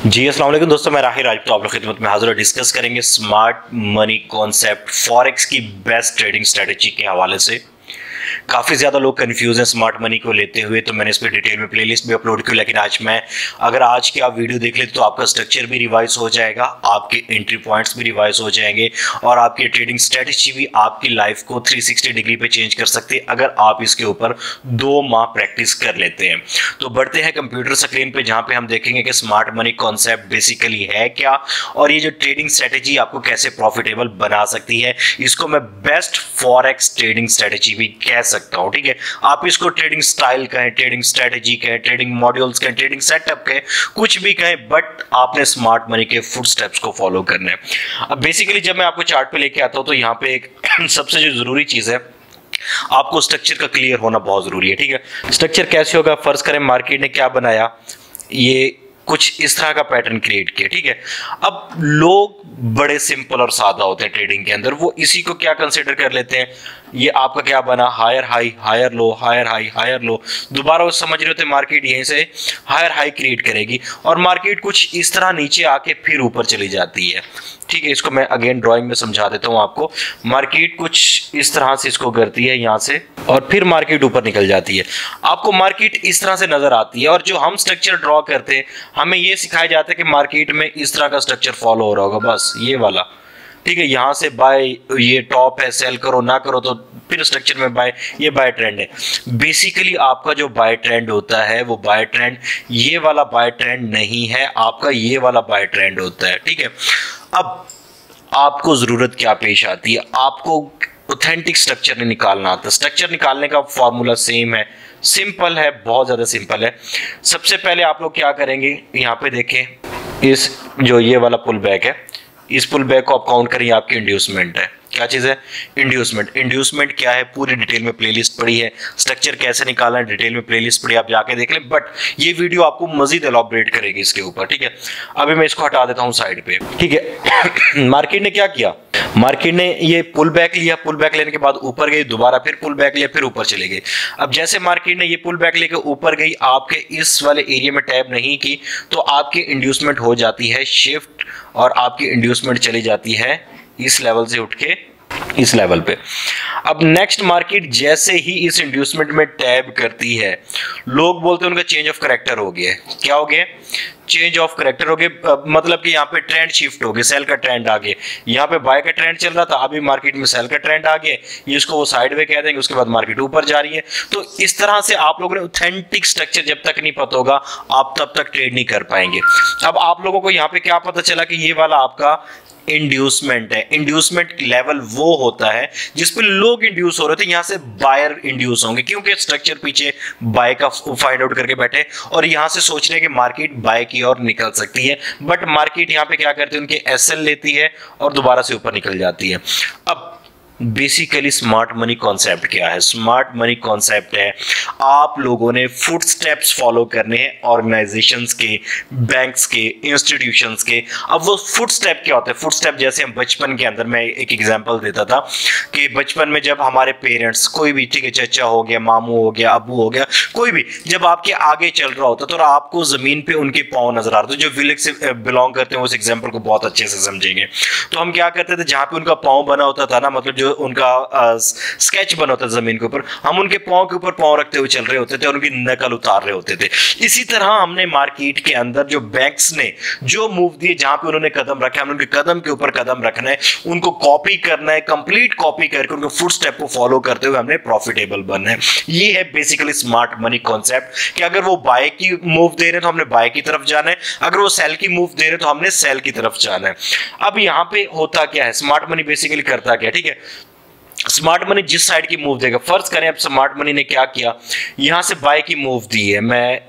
जी अस्सलाम वालेकुम दोस्तों, मैं राहिल राजपूत आप लोग खिदमत में हाजिर डिस्कस करेंगे स्मार्ट मनी कॉन्सेप्ट फॉरेक्स की बेस्ट ट्रेडिंग स्ट्रेटेजी के हवाले से। काफ़ी ज़्यादा लोग कंफ्यूज हैं स्मार्ट मनी को लेते हुए, तो मैंने इस पर डिटेल में प्लेलिस्ट भी अपलोड की। लेकिन अगर आज की आप वीडियो देख लेते तो आपका स्ट्रक्चर भी रिवाइज हो जाएगा, आपके एंट्री पॉइंट्स भी रिवाइज हो जाएंगे और आपकी ट्रेडिंग स्ट्रेटेजी भी आपकी लाइफ को 360 डिग्री पे चेंज कर सकती है अगर आप इसके ऊपर 2 माह प्रैक्टिस कर लेते हैं। तो बढ़ते हैं कंप्यूटर स्क्रीन पे, जहां पे हम देखेंगे कि स्मार्ट मनी कॉन्सेप्ट बेसिकली है क्या और ये जो ट्रेडिंग स्ट्रेटेजी आपको कैसे प्रॉफिटेबल बना सकती है। इसको मैं बेस्ट फॉरेक्स ट्रेडिंग स्ट्रेटेजी भी कह सकता हूं। ठीक है, आप इसको ट्रेडिंग स्टाइल कहें, ट्रेडिंग स्ट्रेटेजी कहें, ट्रेडिंग मॉड्यूल्स कहें, ट्रेडिंग सेटअप कहें, कुछ भी कहें, बट आपने स्मार्ट मनी के फुट स्टेप्स को फॉलो करना है। अब बेसिकली जब मैं आपको चार्ट पे लेके आता हूं तो यहाँ पे एक सबसे जो जरूरी चीज है, आपको स्ट्रक्चर का क्लियर होना बहुत जरूरी है। ठीक है, स्ट्रक्चर कैसे होगा? फर्ज करें मार्केट ने क्या बनाया, ये कुछ इस तरह का पैटर्न क्रिएट किया। ठीक है, अब लोग बड़े सिंपल और सादा होते हैं ट्रेडिंग के अंदर, वो इसी को क्या कंसीडर कर लेते हैं, ये आपका क्या बना, higher high higher low, higher high higher low. दोबारा वो समझ रहे होते मार्केट यहीं से हायर हाई क्रिएट करेगी और मार्केट कुछ इस तरह नीचे आके फिर ऊपर चली जाती है। ठीक है, इसको मैं अगेन ड्राइंग में समझा देता हूं आपको। मार्केट कुछ इस तरह से इसको करती है यहां से और फिर मार्केट ऊपर निकल जाती है। आपको मार्केट इस तरह से नजर आती है और जो हम स्ट्रक्चर ड्रॉ करते हैं हमें ये सिखाया जाता है कि मार्केट में इस तरह का स्ट्रक्चर फॉलो हो रहा होगा, बस ये वाला। ठीक है, यहां से बाय, ये टॉप है, सेल करो ना करो तो फिर स्ट्रक्चर में बाय, ये बाय ट्रेंड है। बेसिकली आपका जो बाय ट्रेंड होता है वो बाय ट्रेंड ये वाला बाय ट्रेंड नहीं है, आपका ये वाला बाय ट्रेंड होता है। ठीक है, अब आपको जरूरत क्या पेश आती है, आपको ऑथेंटिक स्ट्रक्चर निकालना आता है। स्ट्रक्चर निकालने का फॉर्मूला सेम है, सिंपल है, बहुत ज्यादा सिंपल है। सबसे पहले आप लोग क्या करेंगे, यहाँ पे देखें, इस जो ये वाला पुल बैक है, इस पुल बैक को आप काउंट करें, आपकी इंड्यूसमेंट है। क्या चीज है? इंड्यूसमेंट। इंड्यूसमेंट क्या है पूरी डिटेल में प्लेलिस्ट पड़ी है, स्ट्रक्चर कैसे निकालना है डिटेल में प्लेलिस्ट पड़ी है, आप जाके देख लें। बट ये वीडियो आपको मजीद एलॉबरेट करेगी इसके ऊपर। ठीक है, अभी मैं इसको हटा देता हूं साइड पे। ठीक है, मार्केट ने क्या किया, मार्केट ने ये पुल बैक लिया, पुल बैक लेने के बाद ऊपर गई, दोबारा फिर पुल बैक लिया, फिर ऊपर चले गए। अब जैसे मार्केट ने ये पुल बैक लेके ऊपर गई, आपके इस वाले एरिया में टैप नहीं की तो आपकी इंड्यूसमेंट हो जाती है शिफ्ट और आपकी इंड्यूसमेंट चली जाती है इस लेवल से उठ के इस लेवल पे। अब नेक्स्ट मार्केट जैसे ही इस इंड्यूसमेंट में टैब करती है, लोग बोलते हैं उनका चेंज ऑफ करैक्टर हो गया। क्या हो गया? चेंज ऑफ करैक्टर हो गया, मतलब कि यहाँ पे ट्रेंड शिफ्ट हो गया, सेल का ट्रेंड आ गया। यहाँ पे बाय का ट्रेंड चल रहा था, अभी मार्केट में सेल का ट्रेंड आ गया, ये इसको वो साइड वे कह देंगे, उसके बाद मार्केट ऊपर जा रही है। तो इस तरह से आप लोगों ने ऑथेंटिक स्ट्रक्चर जब तक नहीं पता होगा आप तब तक ट्रेड नहीं कर पाएंगे। अब आप लोगों को यहाँ पे क्या पता चला कि ये वाला आपका इंड्यूसमेंट है। इंड्यूसमेंट लेवल वो होता है जिसपे लोग इंड्यूस हो रहे थे, यहां से बायर इंड्यूस होंगे क्योंकि स्ट्रक्चर पीछे बाय का फाइंड आउट करके बैठे और यहां से सोच रहे हैं कि मार्केट बाय की ओर निकल सकती है। बट मार्केट यहां पे क्या करती है, उनके एसएल लेती है और दोबारा से ऊपर निकल जाती है। अब बेसिकली स्मार्ट मनी कॉन्सेप्ट क्या है? स्मार्ट मनी कॉन्सेप्ट है आप लोगों ने फुट स्टेप्स फॉलो करने हैं ऑर्गेनाइजेशंस के, बैंक्स के, इंस्टीट्यूशंस के। अब वो फुट स्टेप क्या होता है? फुट स्टेप जैसे हम बचपन के अंदर, मैं एक एग्जांपल देता था कि बचपन में जब हमारे पेरेंट्स, कोई भी, ठीक है, चचा हो गया, मामू हो गया, अबू हो गया, कोई भी जब आपके आगे चल रहा होता तो आपको जमीन पे उनके पांव नजर आ रहे थे। जो विलेज से बिलोंग करते हैं उस एग्जाम्पल को बहुत अच्छे से समझेंगे। तो हम क्या करते थे, जहां पे उनका पांव बना होता था ना, मतलब जो उनका स्केच बना होता था जमीन के ऊपर, हम उनके पांव के ऊपर पांव रखते हुए चल रहे होते थे और उनकी नकल उतार रहे होते थे। इसी तरह हमने मार्केट के अंदर जो बैंक्स ने जो मूव दिए, जहां पे उन्होंने कदम रखा, हमने उनके कदम के ऊपर कदम रखना है, उनको कॉपी करना है, कंप्लीट कॉपी करके उनके फुट स्टेप को फॉलो करते हुए हमने प्रॉफिटेबल बनना है। ये है बेसिकली स्मार्ट मनी कॉन्सेप्ट कि अगर वो बाय की मूव दे रहे हैं तो हमने बाय की तरफ जाना है, अगर वो सेल की मूव दे रहे हैं तो हमने सेल की तरफ जाना है। अब यहां पे होता क्या है, स्मार्ट मनी बेसिकली करता क्या? ठीक है, स्मार्ट मनी जिस साइड की मूव देगा, फर्ज करें अब स्मार्ट मनी ने क्या किया, यहां से बाय की मूव दी है, मैं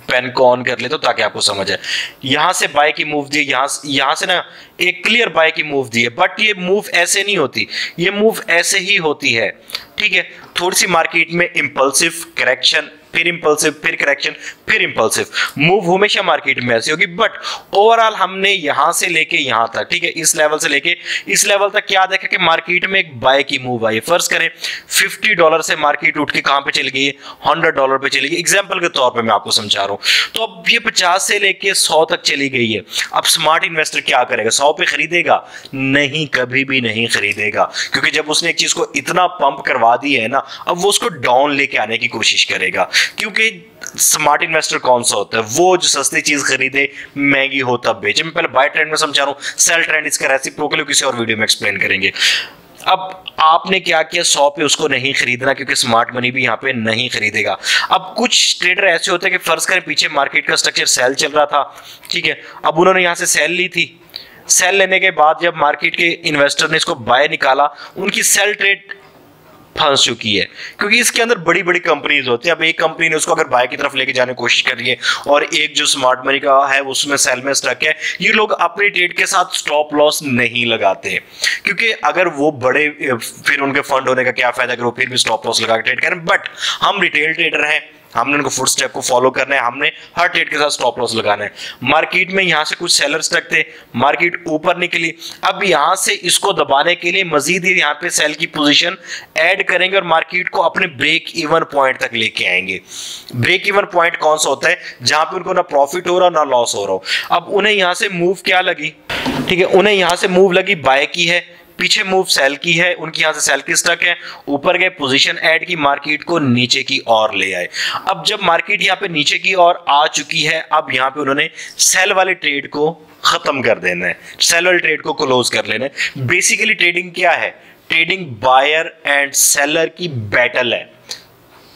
पेन को ऑन कर लेता हूं ताकि आपको समझ आए। यहां से बाय की मूव दी, यहां से ना एक क्लियर बाय की मूव दी है, बट ये मूव ऐसे नहीं होती, ये मूव ऐसे ही होती है। ठीक है, थोड़ी सी मार्केट में इंपल्सिव करेक्शन फिर इंपल्सिव, फिर करेक्शन, फिर इंपल्सिव। मूव हमेशा मार्केट में ऐसी होगी, बट ओवरऑल हमने यहां से लेके यहां तक, ठीक है, इस लेवल से लेके इस लेवल तक क्या देखा कि मार्केट में एक बाय की मूव आई। फर्ज करें $50 से मार्केट उठ के कहां पे चली गई है, $100 पे चली गई, एग्जांपल के तौर पे मैं आपको समझा रहा हूं। तो अब ये 50 से लेके 100 तक चली गई है। अब स्मार्ट इन्वेस्टर क्या करेगा, 100 पे खरीदेगा? नहीं, कभी भी नहीं खरीदेगा, क्योंकि जब उसने एक चीज को इतना पंप करवा दिया है ना, अब वो उसको डाउन लेके आने की कोशिश करेगा। क्योंकि स्मार्ट इन्वेस्टर कौन सा होता है, वो जो सस्ती चीज खरीदे, महंगी हो तब बेचे। मैं पहले बाय ट्रेंड में समझा रहा हूं, सेल ट्रेंड इसका रेसिप्रोकल किसी और वीडियो में एक्सप्लेन करेंगे। अब आपने क्या किया, 100 पे उसको नहीं खरीदना, क्योंकि स्मार्ट मनी भी यहां पे नहीं खरीदेगा। अब कुछ ट्रेडर ऐसे होते हैं कि फर्ज करें पीछे मार्केट का स्ट्रक्चर सेल चल रहा था, ठीक है, अब उन्होंने यहां से सेल ली थी। सेल लेने के बाद जब मार्केट के इन्वेस्टर ने इसको बाय निकाला, उनकी सेल ट्रेड फंस चुकी है, क्योंकि इसके अंदर बड़ी बड़ी कंपनीज होती है। अब एक कंपनी ने उसको अगर बाय की तरफ लेके जाने की कोशिश कर रही है और एक जो स्मार्ट मनी का है उसमें सेल में स्टक है, ये लोग अपनी ट्रेड के साथ स्टॉप लॉस नहीं लगाते, क्योंकि अगर वो बड़े, फिर उनके फंड होने का क्या फायदा अगर वो फिर भी स्टॉप लॉस लगा के ट्रेड करें। बट हम रिटेल ट्रेडर हैं, हमने उनको फुट स्टेप को फॉलो करना है, हमने हर ट्रेड के साथ स्टॉप लॉस लगाना है। मार्केट में यहां से कुछ सेलर्स तक थे, मार्केट ऊपर निकली, अब यहां से इसको दबाने के लिए मजीद यहां पे सेल की पोजीशन ऐड करेंगे और मार्केट को अपने ब्रेक इवन पॉइंट तक लेके आएंगे। ब्रेक इवन पॉइंट कौन सा होता है, जहां पे उनको ना प्रॉफिट हो रहा ना लॉस हो रहा हो। अब उन्हें यहां से मूव क्या लगी, ठीक है, उन्हें यहां से मूव लगी बाय की है, पीछे मूव सेल की है, उनकी यहां से सेल की स्टक है, ऊपर गए पोजीशन ऐड की, मार्केट को नीचे की ओर ले आए। अब जब मार्केट यहां पे नीचे की ओर आ चुकी है, अब यहां पे उन्होंने सेल वाले ट्रेड को खत्म कर देना है, सेल वाले ट्रेड को क्लोज कर लेना है। बेसिकली ट्रेडिंग क्या है, ट्रेडिंग बायर एंड सेलर की बैटल है,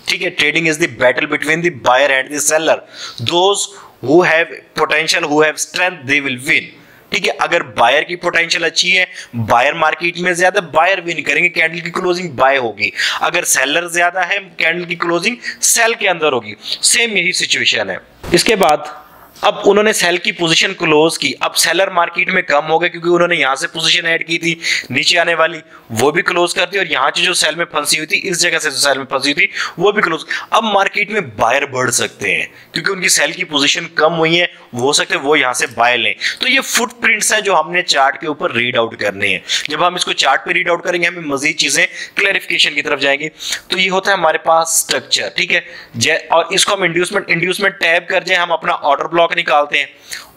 ठीक है। Trading is the battle between the buyer and the seller. Those who have potential, who have strength, they will win, ठीक है। अगर बायर की पोटेंशियल अच्छी है, बायर मार्केट में ज्यादा, बायर विन करेंगे, कैंडल की क्लोजिंग बाय होगी। अगर सेलर ज्यादा है, कैंडल की क्लोजिंग सेल के अंदर होगी। सेम यही सिचुएशन है। इसके बाद अब उन्होंने सेल की पोजीशन क्लोज की, अब सेलर मार्केट में कम हो गए, क्योंकि उन्होंने यहां से पोजीशन ऐड की थी नीचे आने वाली, वो भी क्लोज कर दी, और यहां से जो सेल में फंसी हुई थी, इस जगह से जो सेल में फंसी हुई थी, वो भी क्लोज। अब मार्केट में बायर बढ़ सकते हैं, क्योंकि उनकी सेल की पोजीशन कम हुई है, वो हो सकते हैं वो यहां से बाय लें। तो ये फुटप्रिंट्स हैं जो हमने चार्ट के ऊपर रीड आउट करने हैं। जब हम इसको चार्ट पे रीड आउट करेंगे, हमें मजीद चीजें क्लैरिफिकेशन की तरफ जाएंगे। तो ये होता है हमारे पास स्ट्रक्चर, ठीक है, और इसको हम इंड्यूसमेंट टैब कर जाए, हम अपना ऑर्डर ब्लॉक निकालते हैं।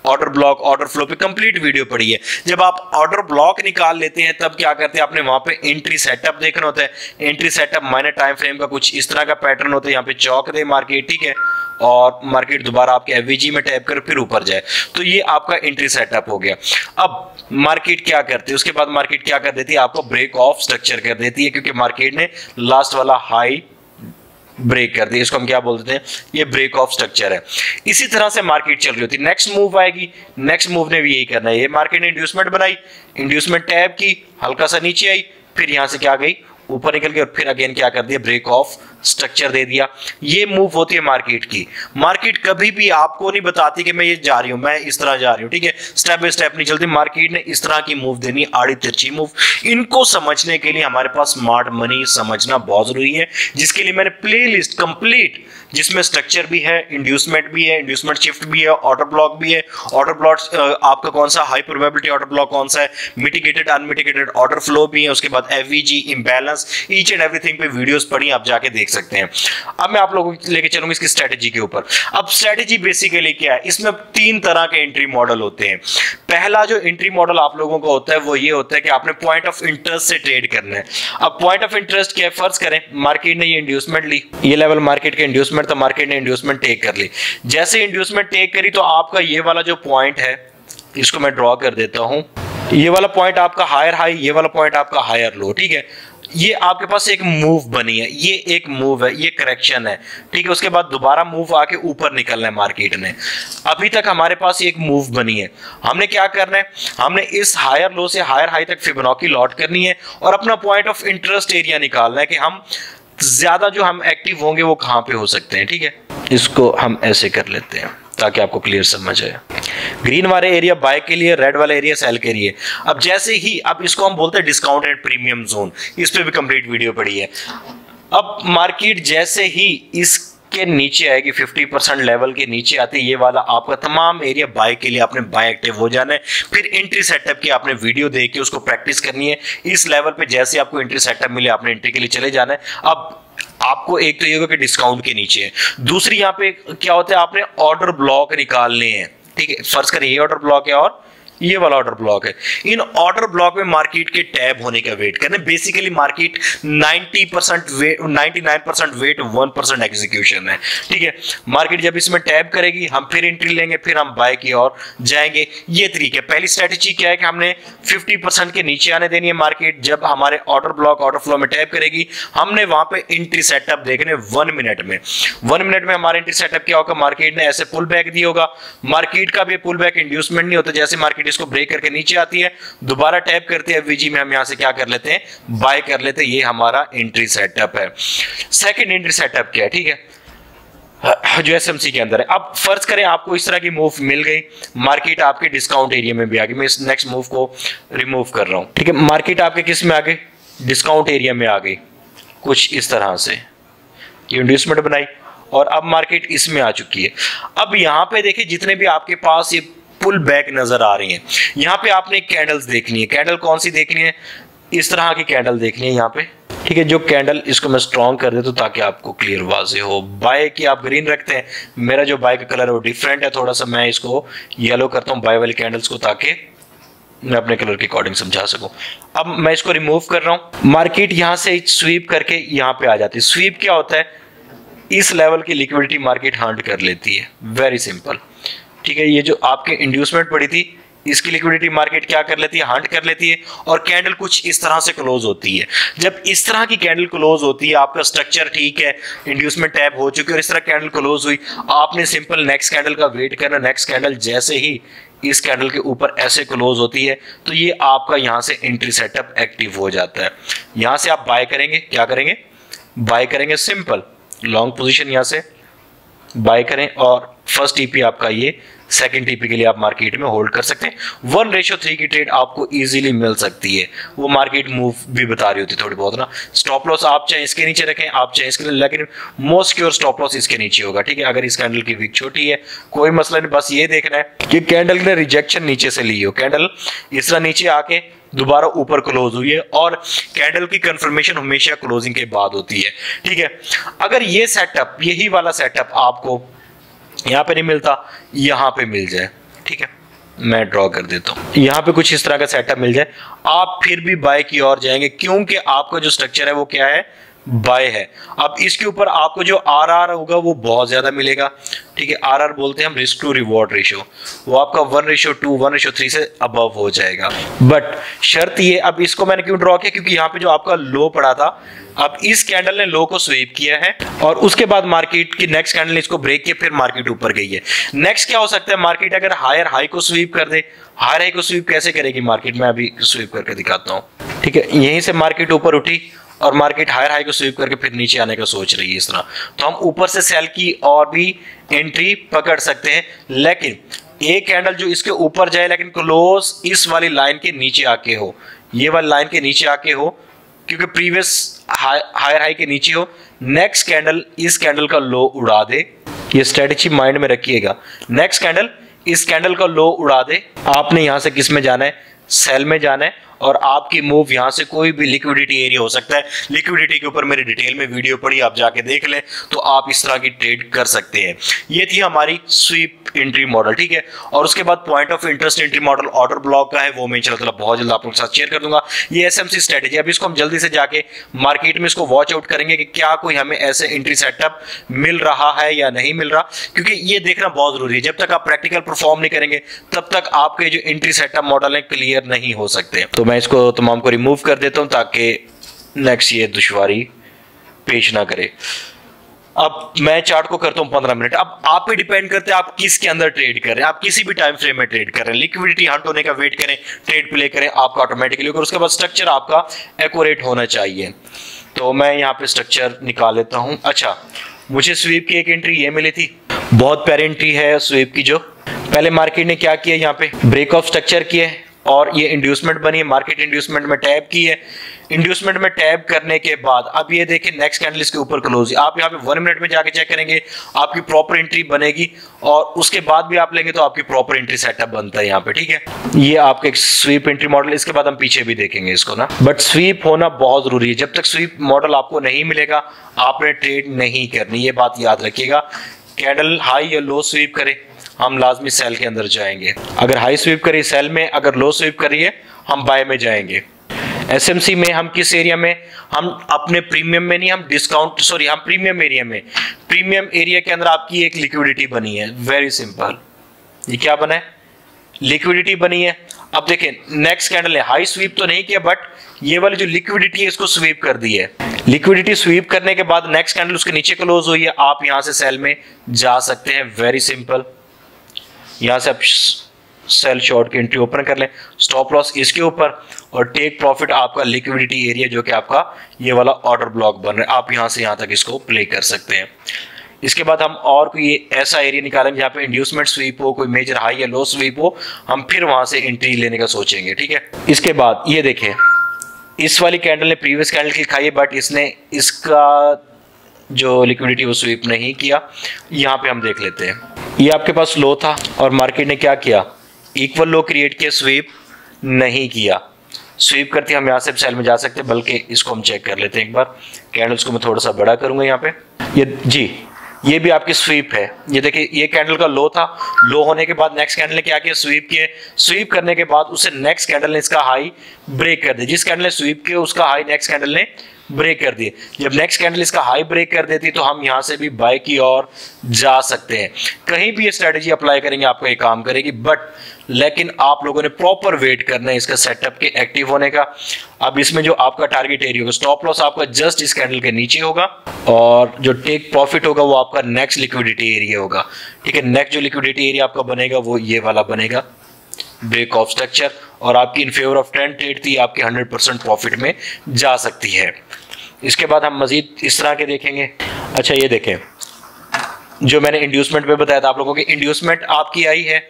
ऑर्डर ब्लॉक, ऑर्डर फ्लो पे कंप्लीट वीडियो पड़ी है। जब आप ऑर्डर ब्लॉक निकाल लेते हैं, तब क्या करते हैं, आपने वहां पे एंट्री सेटअप देखना होता है। Entry setup minor time frame का कुछ इस तरह का पैटर्न होता है, यहाँ पे चौक दे मार्केट, ठीक है, और मार्केट दोबारा आपके एफवीजी में टैप कर फिर ऊपर जाए, तो ये आपका एंट्री सेटअप हो गया। अब मार्केट क्या करती है, उसके बाद मार्केट क्या कर देती है, आपको ब्रेक ऑफ स्ट्रक्चर कर देती है, क्योंकि मार्केट ने लास्ट वाला हाई ब्रेक कर दी। इसको हम क्या बोलते हैं, ये ब्रेक ऑफ स्ट्रक्चर है। इसी तरह से मार्केट चल रही होती है। नेक्स्ट मूव आएगी, नेक्स्ट मूव ने भी यही करना है। ये मार्केट ने इंड्यूसमेंट बनाई, इंड्यूसमेंट टैब की, हल्का सा नीचे आई, फिर यहां से क्या गई, ऊपर निकल गई, और फिर अगेन क्या कर दिया, ब्रेक ऑफ स्ट्रक्चर दे दिया। ये मूव होती है मार्केट की। मार्केट कभी भी आपको नहीं बताती कि मैं ये जा रही हूं, मैं इस तरह जा रही हूं, ठीक है, स्टेप बाय स्टेप नहीं चलती। मार्केट ने इस तरह की मूव देनी, आड़ी तिरछी मूव। इनको समझने के लिए हमारे पास स्मार्ट मनी समझना बहुत जरूरी है, जिसके लिए मैंने प्लेलिस्ट कंप्लीट, जिसमें स्ट्रक्चर भी है, इंड्यूसमेंट भी है, इंड्यूसमेंट शिफ्ट भी है, ऑर्डर ब्लॉक भी है। ऑर्डर ब्लॉक आपका कौन सा, हाई प्रोबेबिलिटी ऑर्डर ब्लॉक कौन सा है, मिटिगेटेड अनमिटिगेटेड ऑर्डर फ्लो भी है, उसके बाद FVG, imbalance, each and everything पे वीडियोस पड़ी, आप जाके देख सकते हैं। अब मैं आप लोगों को लेके चलूंगा इसकी स्ट्रेटेजी के ऊपर। अब स्ट्रेटेजी बेसिकली क्या है, इसमें 3 तरह के एंट्री मॉडल होते हैं। पहला जो एंट्री मॉडल आप लोगों को होता है वो ये होता है कि आपने पॉइंट ऑफ इंटरेस्ट से ट्रेड करना है। अब पॉइंट ऑफ इंटरेस्ट क्या है, फर्ज करें मार्केट ने ये इंड्यूसमेंट ली, ये लेवल मार्केट के इंड्यूसमेंट, तो मार्केट ने इंड्यूसमेंट टेक कर ली। जैसे इंड्यूसमेंट टेक करी, तो आपका ये वाला जो पॉइंट है, इसको मैं ड्रॉ कर देता हूं, ये वाला पॉइंट आपका हायर हाई, ये वाला पॉइंट आपका हायर लो, ठीक है। ये आपके पास एक मूव बनी है, ये एक मूव है, ये करेक्शन है, ठीक है। उसके बाद दोबारा मूव आके ऊपर निकलना है मार्केट ने। अभी तक हमारे पास एक मूव बनी है, हमने क्या करना है, हमने इस हायर लो से हायर हाई तक फिबोनाची लॉट करनी है और अपना पॉइंट ऑफ इंटरेस्ट एरिया निकालना है कि हम ज्यादा जो हम एक्टिव होंगे वो कहां पे हो सकते हैं, ठीक है। इसको हम ऐसे कर लेते हैं ताकि आपको क्लियर समझ आए। ग्रीन वाले एरिया बाय के लिए, रेड वाला एरिया सेल के लिए। अब जैसे ही, अब इसको हम बोलते हैं डिस्काउंट एंड प्रीमियम जोन, इस पे भी कंप्लीट वीडियो पड़ी है। अब मार्केट जैसे ही इस के नीचे आएगी, 50% लेवल के नीचे आती है, ये वाला आपका तमाम एरिया बाय के लिए आपने बाय एक्टिव हो जाना है। फिर एंट्री सेटअप की आपने वीडियो देख के उसको प्रैक्टिस करनी है। इस लेवल पे जैसे आपको एंट्री सेटअप मिले आपने एंट्री के लिए चले जाना है। अब आपको एक तो ये होगा कि डिस्काउंट के नीचे है, दूसरी यहाँ पे क्या होता है, आपने ऑर्डर ब्लॉक निकालने हैं, ठीक है। फर्ज करें ये ऑर्डर ब्लॉक है और ये वाला ऑर्डर ब्लॉक है। इन ऑर्डर ब्लॉक में मार्केट के टैब होने का वेट करना। Basically market 90% wait, 99% wait, 1% execution है, ठीक है। मार्केट जब इसमें टैब करेगी हम फिर एंट्री लेंगे, फिर हम बाय की ओर जाएंगे। ये तरीके। पहली स्ट्रेटेजी क्या है कि हमने 50% के नीचे आने देनी है मार्केट। जब हमारे ऑर्डर ब्लॉक ऑर्डर फ्लो में टैब करेगी हमने वहां पे एंट्री सेटअप देखने 1 मिनट में। 1 मिनट में हमारा एंट्री सेटअप क्या होगा, मार्केट ने ऐसे पुल बैक दिया होगा। मार्केट का भी पुल बैक इंड्यूसमेंट नहीं होता, जैसे मार्केट इसको ब्रेक करके नीचे आती है दोबारा टैप करते हैं एफवीजी में, हम यहां से क्या कर लेते हैं, बाय कर लेते हैं। ये हमारा एंट्री सेटअप है। सेकंड एंट्री सेटअप क्या है, ठीक है, जो एसएमसी के अंदर है। अब फर्ज करें आपको इस तरह की मूव मिल गई, मार्केट आपके डिस्काउंट एरिया में भी आ गई। मैं इस नेक्स्ट मूव को रिमूव कर रहा हूं, ठीक है। मार्केट आपके किस में आ गई, डिस्काउंट एरिया में आ गई, कुछ इस तरह से ये इंड्यूसमेंट बनाई और अब मार्केट इसमें आ चुकी है। अब यहां पे देखिए जितने भी आपके पास ये पुल बैक नजर आ रही हैं, यहाँ पे आपने कैंडल्स देखनी है। कैंडल कौन सी देखनी है, इस तरह की कैंडल देखनी है यहाँ पे, ठीक है। जो कैंडल, इसको मैं स्ट्रॉन्ग कर देता हूँ ताकि आपको क्लियर वाजे हो। बाय की आप ग्रीन रखते हैं, मेरा जो बाय का कलर है वो डिफरेंट है थोड़ा सा, मैं इसको येलो करता हूँ बाय वाली कैंडल्स को, ताकि मैं अपने कलर के अकॉर्डिंग समझा सकूं। अब मैं इसको रिमूव कर रहा हूं। मार्केट यहां से स्वीप करके यहां पे आ जाती है। स्वीप क्या होता है, इस लेवल की लिक्विडिटी मार्केट हंट कर लेती है, वेरी सिंपल, ठीक है। ये जो आपके इंड्यूसमेंट पड़ी थी इसकी लिक्विडिटी मार्केट क्या कर लेती है, हंट कर लेती है और कैंडल कुछ इस तरह से क्लोज होती है। जब इस तरह की कैंडल क्लोज होती है, आपका स्ट्रक्चर ठीक है, इंड्यूसमेंट टैप हो चुकी है और इस तरह कैंडल क्लोज हुई, आपने सिंपल नेक्स्ट कैंडल का वेट करना। नेक्स्ट कैंडल जैसे ही इस कैंडल के ऊपर ऐसे क्लोज होती है तो ये आपका यहां से एंट्री सेटअप एक्टिव हो जाता है। यहां से आप बाय करेंगे, क्या करेंगे, बाय करेंगे, सिंपल लॉन्ग पोजीशन यहां से बाय करें और फर्स्ट टीपी आपका ये, सेकंड टीपी के लिए आप मार्केट में होल्ड कर सकते हैं। 1:3 की ट्रेड आपको इजीली मिल सकती है। वो मार्केट मूव भी बता रही होती है थोड़ी बहुत ना। स्टॉप लॉस आप चाहे इसके नीचे रखें, आप चाहे इसके, लेकिन मोस्ट सिक्योर स्टॉप लॉस इसके नीचे होगा, ठीक है। अगर इस कैंडल की विक छोटी है कोई मसला नहीं, बस ये देखना है कि कैंडल ने रिजेक्शन नीचे से ली हो। कैंडल इस तरह नीचे आके दोबारा ऊपर क्लोज हुई है और कैंडल की कंफर्मेशन हमेशा क्लोजिंग के बाद होती है, ठीक है। अगर ये सेटअप, यही वाला सेटअप आपको यहां पे नहीं मिलता, यहां पे मिल जाए, ठीक है, मैं ड्रॉ कर देता हूं, यहां पे कुछ इस तरह का सेटअप मिल जाए, आप फिर भी बाय की ओर जाएंगे क्योंकि आपका जो स्ट्रक्चर है वो क्या है, बाय है। अब इसके ऊपर आपको जो आरआर होगा वो बहुत ज्यादा मिलेगा, ठीक है। आरआर बोलते हैं हम रिस्क टू रिवॉर्ड रेशियो, वो आपका 1:2, 1:3 से अबव हो जाएगा। बट शर्त ये, अब इसको मैंने क्यों ड्रॉ किया, क्योंकि यहाँ पे जो आपका लो पड़ा था, अब इस कैंडल ने लो को स्वीप किया है और उसके बाद मार्केट की नेक्स्ट कैंडल ने इसको ब्रेक किया, फिर मार्केट ऊपर गई है। नेक्स्ट क्या हो सकता है, मार्केट अगर हायर हाई को स्वीप कर दे। हायर हाई को स्वीप कैसे करेगी मार्केट, मैं अभी स्वीप करके दिखाता हूँ, ठीक है। यहीं से मार्केट ऊपर उठी और मार्केट हायर हाई को स्वीप करके फिर नीचे आने का सोच रही है इस तरह, तो हम ऊपर से सेल की और भी एंट्री पकड़ सकते हैं। लेकिन एक कैंडल जो इसके ऊपर जाए लेकिन क्लोज इस वाली लाइन के नीचे आके हो, ये वाली लाइन के नीचे आके हो, क्योंकि प्रीवियस हायर हाई के नीचे हो, नेक्स्ट कैंडल इस कैंडल का लो उड़ा दे, ये स्ट्रेटेजी माइंड में रखिएगा। नेक्स्ट कैंडल इस कैंडल का लो उड़ा दे, आपने यहां से किस में जाना है, सेल में जाना है और आपकी मूव यहां से कोई भी लिक्विडिटी एरिया हो सकता है। लिक्विडिटी के ऊपर मेरी डिटेल में वीडियो पड़ी, आप जाके देख लें, तो आप इस तरह की ट्रेड कर सकते हैं। ये थी हमारी स्वीप एंट्री मॉडल, ठीक है। और उसके बाद point of interest entry model order block का है, वो मैं इंशाल्लाह बहुत जल्द आप लोगों के साथ शेयर कर दूंगा। ये एसएमसी स्ट्रेटेजी, अब इसको हम जल्दी से जाके मार्केट में इसको वॉच आउट करेंगे कि क्या कोई हमें ऐसे एंट्री सेटअप मिल रहा है या नहीं मिल रहा, क्योंकि ये देखना बहुत जरूरी है। जब तक आप प्रैक्टिकल परफॉर्म नहीं करेंगे तब तक आपके जो एंट्री सेटअप मॉडल है क्लियर नहीं हो सकते। तो मैं इसको तमाम को रिमूव कर देता हूं ताकि नेक्स्ट ये दुश्वारी पेश ना करे। अब मैं चार्ट को करता हूं 15 मिनट। अब आप पे डिपेंड करते हैं आप किसके अंदर ट्रेड कर रहे हैं, आप किसी भी टाइम फ्रेम में ट्रेड कर रहे हैं। लिक्विडिटी हंट होने का वेट करें, ट्रेड प्ले करें, आपका ऑटोमेटिकली होगा। उसके बाद स्ट्रक्चर आपका एक्यूरेट होना चाहिए। तो मैं यहाँ पे स्ट्रक्चर निकाल लेता हूं। अच्छा, मुझे स्वीप की एक एंट्री ये मिली थी, बहुत प्यारी एंट्री है स्वीप की। जो पहले मार्केट ने क्या किया, यहाँ पे ब्रेक ऑफ स्ट्रक्चर किया और ये इंड्यूसमेंट बनी है, मार्केट इंड्यूसमेंट में टैप की है। इंड्यूसमेंट में टैप करने के बाद अब ये देखिए नेक्स्ट कैंडल इसके ऊपर क्लोज, आप यहाँ पे 1 मिनट में जाके चेक करेंगे आपकी प्रॉपर एंट्री बनेगी और उसके बाद भी आप लेंगे तो आपकी प्रॉपर एंट्री सेटअप बनता है यहाँ पे, ठीक है। ये आपका एक स्वीप एंट्री मॉडल, इसके बाद हम पीछे भी देखेंगे इसको ना, बट स्वीप होना बहुत जरूरी है। जब तक स्वीप मॉडल आपको नहीं मिलेगा आपने ट्रेड नहीं करनी, ये बात याद रखिएगा। कैंडल हाई या लो स्वीप करे हम लाजमी सेल के अंदर जाएंगे, अगर हाई स्वीप करिए सेल में, अगर लो स्वीप करिए हम बाय में जाएंगे। एसएमसी में हम किस एरिया में, हम अपने प्रीमियम में नहीं, हम डिस्काउंट हम प्रीमियम एरिया में, प्रीमियम एरिया के अंदर आपकी एक लिक्विडिटी बनी है, वेरी सिंपल। ये क्या बना है, लिक्विडिटी बनी है। अब देखें नेक्स्ट कैंडल है, हाई स्वीप तो नहीं किया बट ये वाली जो लिक्विडिटी है इसको स्वीप कर दी है। लिक्विडिटी स्वीप करने के बाद नेक्स्ट कैंडल उसके नीचे क्लोज हुई है, आप यहां से सेल में जा सकते हैं, वेरी सिंपल। यहां से आप सेल शॉर्ट की एंट्री ओपन कर लें, स्टॉप लॉस इसके ऊपर और टेक प्रॉफिट आपका लिक्विडिटी एरिया जो कि आपका ये वाला ऑर्डर ब्लॉक बन रहा है, आप यहां से यहां तक इसको प्ले कर सकते हैं। इसके बाद हम और कोई ऐसा एरिया निकालेंगे जहाँ पे इंड्यूसमेंट स्वीप हो, कोई मेजर हाई या लो स्वीप हो, हम फिर वहां से एंट्री लेने का सोचेंगे, ठीक है। इसके बाद ये देखें इस वाली कैंडल ने प्रीवियस कैंडल की खाई है बट इसने इसका जो लिक्विडिटी वो स्वीप नहीं किया। यहाँ पे हम देख लेते हैं, ये आपके पास लो था और मार्केट ने क्या किया, इक्वल लो क्रिएट किया, स्वीप नहीं किया। स्वीप करते हम यहाँ से सेल में जा सकते हैं, बल्कि इसको हम चेक कर लेते हैं एक बार। कैंडल्स को मैं थोड़ा सा बड़ा करूंगा यहाँ पे, ये जी ये भी आपकी स्वीप है। ये देखिए ये कैंडल का लो था, लो होने के बाद नेक्स्ट कैंडल ने क्या किया, स्वीप किए, स्वीप करने के बाद उसे नेक्स्ट कैंडल ने इसका हाई ब्रेक कर दिया। जिस कैंडल ने स्वीप किया उसका हाई नेक्स्ट कैंडल ने ब्रेक कर दिए। जब नेक्स्ट कैंडल इसका हाई ब्रेक कर देती तो हम यहां से भी बाय की ओर जा सकते हैं। कहीं भी ये स्ट्रेटेजी अप्लाई करेंगे आपको ये काम करेगी, बट लेकिन आप लोगों ने प्रॉपर वेट करना है इसका सेटअप के एक्टिव होने का। अब इसमें जो आपका टारगेट एरिया होगा, स्टॉप लॉस आपका जस्ट इस कैंडल के नीचे होगा और जो टेक प्रॉफिट होगा वो आपका नेक्स्ट लिक्विडिटी एरिया होगा, ठीक है। नेक्स्ट जो लिक्विडिटी एरिया आपका बनेगा वो ये वाला बनेगा, ब्रेक ऑफ स्ट्रक्चर, और आपकी in favour of trend trade थी, आपकी 100% प्रॉफिट में जा सकती है। इसके बाद हम मजीद इस तरह के देखेंगे। अच्छा ये देखें जो मैंने इंड्यूसमेंट पे बताया था आप लोगों की, इंड्यूसमेंट आपकी आई है,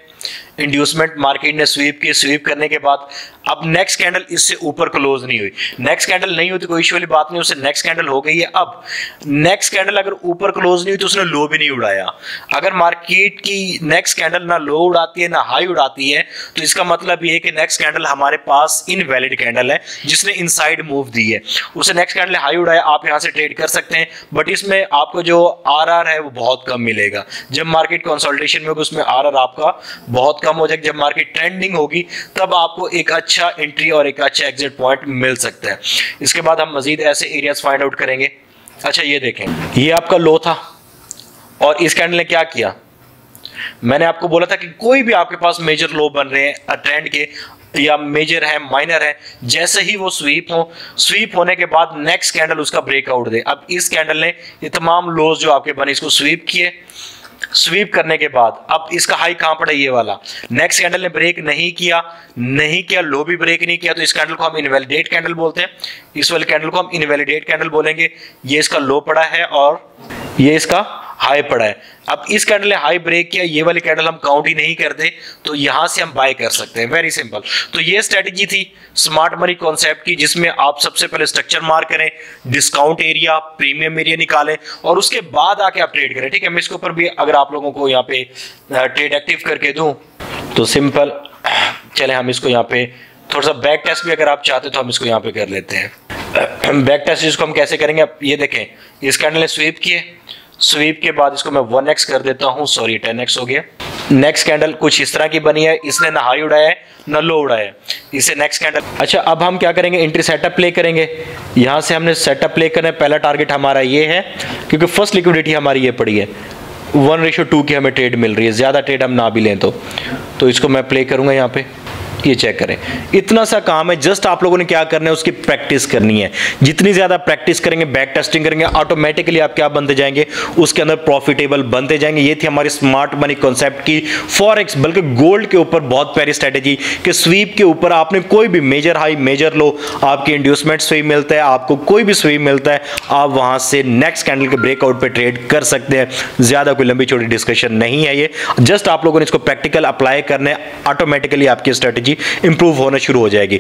इंड्यूसमेंट मार्केट ने स्वीप की, स्वीप करने के बाद अब नेक्स्ट कैंडल इससे ऊपर क्लोज नहीं हुई। नेक्स्ट कैंडल नहीं हुई तो कोई इश्यू वाली बात नहीं, उससे नेक्स्ट कैंडल हो गई है। अब नेक्स्ट कैंडल अगर ऊपर क्लोज नहीं हुई तो उसने लो भी नहीं उड़ाया। अगर मार्केट की नेक्स्ट कैंडल ना लो उड़ाती है ना हाई उड़ाती है तो इसका मतलब ये है कि नेक्स्ट कैंडल हमारे पास इनवैलिड कैंडल है जिसने इनसाइड मूव दी है। उसे नेक्स्ट कैंडल हाई उड़ाया, आप यहां से ट्रेड कर सकते हैं, बट इसमें आपको जो आरआर है वो बहुत कम मिलेगा। जब मार्केट कंसोलिडेशन में होगी उसमें आरआर आपका बहुत कम हो जाएगा। जब मार्केट ट्रेंडिंग होगी तब आपको एक अच्छा एंट्री और एक अच्छा एग्जिट पॉइंट मिल सकता है। इसके बाद हम मजीद ऐसे एरियाज फाइंड आउट करेंगे। अच्छा ये देखें ये आपका लो था और इस कैंडल ने क्या किया, मैंने आपको बोला था कि कोई भी आपके पास मेजर लो बन रहे हैं ट्रेंड के या मेजर है माइनर है, जैसे ही वो स्वीप हो, स्वीप होने के बाद नेक्स्ट कैंडल उसका ब्रेकआउट दे। अब इस कैंडल ने ये तमाम लोज जो आपके बने इसको स्वीप किए, स्वीप करने के बाद अब इसका हाई कहां पड़ा, ये वाला। नेक्स्ट कैंडल ने ब्रेक नहीं किया, लो भी ब्रेक नहीं किया, तो इस कैंडल को हम इनवैलिडेट कैंडल बोलते हैं। इस वाले कैंडल को हम इनवैलिडेट कैंडल बोलेंगे। ये इसका लो पड़ा है और ये इसका हाई पड़ा है। अब इस कैंडल ने हाई ब्रेक किया, ये वाली कैंडल हम काउंट ही नहीं करते, तो यहां से हम बाय कर सकते हैं, वेरी सिंपल। तो ये स्ट्रेटजी थी स्मार्ट मनी कॉन्सेप्ट की, जिसमें आप सबसे पहले स्ट्रक्चर मार्क करें, डिस्काउंट एरिया, प्रीमियम एरिया निकालें और उसके बाद आके आप ट्रेड करें, ठीक है। मैं इसके ऊपर भी अगर आप लोगों को यहाँ पे ट्रेड एक्टिव करके दूं तो सिंपल, चले हम इसको यहाँ पे थोड़ा सा बैक टेस्ट भी अगर आप चाहते तो हम इसको यहाँ पे कर लेते हैं। बैक टेस्ट इसको हम कैसे करेंगे, आप ये देखें इस कैंडल ने स्वीप किए, स्वीप के बाद इसको मैं 1x कर देता हूं, सॉरी 10x हो गया। नेक्स्ट कैंडल कुछ इस तरह की बनी है, इसने ना हाई उड़ाया है ना लो उड़ाया है, इसे नेक्स्ट कैंडल। अच्छा अब हम क्या करेंगे, एंट्री सेटअप प्ले करेंगे। यहां से हमने सेटअप प्ले करना है, पहला टारगेट हमारा ये है क्योंकि फर्स्ट लिक्विडिटी हमारी ये पड़ी है, 1:2 की हमें ट्रेड मिल रही है, ज्यादा ट्रेड हम ना भी लें तो इसको मैं प्ले करूंगा यहाँ पे। ये चेक करें, इतना सा काम है, जस्ट आप लोगों ने क्या करना है उसकी प्रैक्टिस करनी है। जितनी ज्यादा प्रैक्टिस करेंगे, बैक टेस्टिंग करेंगे, ऑटोमेटिकली आप क्या बनते जाएंगे, उसके अंदर प्रॉफिटेबल बनते जाएंगे। ये थी हमारी स्मार्ट मनी कॉन्सेप्ट की फॉरेक्स बल्कि गोल्ड के ऊपर बहुत प्यारी स्ट्रेटेजी कि स्वीप के ऊपर आपने कोई भी मेजर हाई मेजर लो, आपके इंड्यूसमेंट स्वीप मिलता है, आपको कोई भी स्वीप मिलता है, आप वहां से नेक्स्ट कैंडल के ब्रेकआउट पे ट्रेड कर सकते हैं। ज्यादा कोई लंबी चौड़ी डिस्कशन नहीं है, ये जस्ट आप लोगों ने इसको प्रैक्टिकल अप्लाई करना है, ऑटोमेटिकली आपकी स्ट्रेटेजी इंप्रूव होना शुरू हो जाएगी।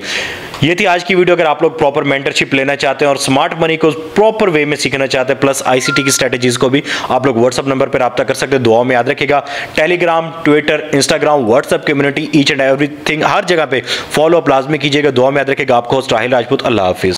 ये थी आज की वीडियो। अगर आप लोग प्रॉपर मेंटरशिप लेना चाहते हैं और स्मार्ट मनी को प्रॉपर वे में सीखना चाहते हैं, प्लस आईसीटी की स्ट्रेटेजीज को भी, आप लोग व्हाट्सएप नंबर पर रब्ता कर सकते हैं। दुआ में याद रखिएगा, Telegram, Twitter, Instagram, WhatsApp community, each and everything, हर जगह पे फॉलो अप लाजमी कीजिएगा। दुआ में याद रखिएगा। आपको होस्ट राहिल राजपूत। अल्लाह हाफिज।